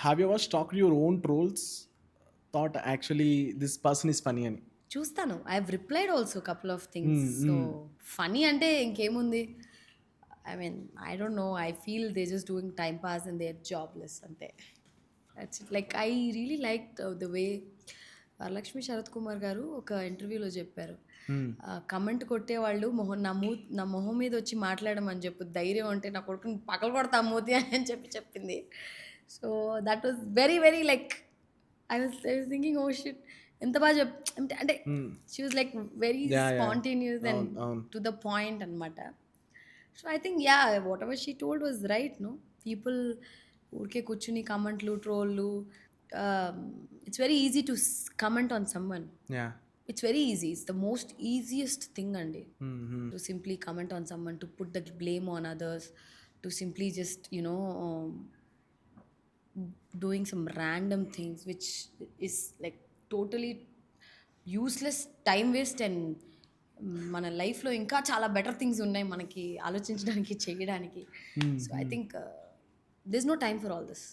Have you ever stalked your own trolls? Thought actually this person is funny అని. చూస్తాను. I have replied also couple of things. Hmm. So, hmm. Funny అంటే ఇంకేముంది? I mean I don't know. I feel they just doing time pass and they are jobless అంతే. That's it. Like I really liked the way Varalakshmi Sarath Kumar garu ఒక ఇంటర్వ్యూలో చెప్పారు. హ్మ్. Comment కొట్టేవాళ్ళు నా మొహం మీద వచ్చి మాట్లాడమని చెప్పు. ధైర్యం ఉంటే నా కొడుకుని పగలగొడతా మూతి అని చెప్పింది. So, that was very very like I was thinking oh shit! ఎంత బాగా అంటే hmm. She was like very yeah! Yeah! Spontaneous and అవును. అవును. టు ద పాయింట్ అనమాట. So, I think yeah! Whatever she told was right no. People ఊరికే కూర్చొని కామెంట్లు, ట్రోల్‌లు it's very easy to comment on someone. Yeah! It's very easy. It's the most easiest thing అండి. హ్మ్. హ్మ్. To simply comment on someone, to put the blame on others, to simply just, doing some random things which is like totally useless, time waste and మన లైఫ్‌లో ఇంకా చాలా better things ఉన్నాయి మనకి ఆలోచించడానికి, చేయడానికి. Hmm. So, I hmm. Think there is no time for all this.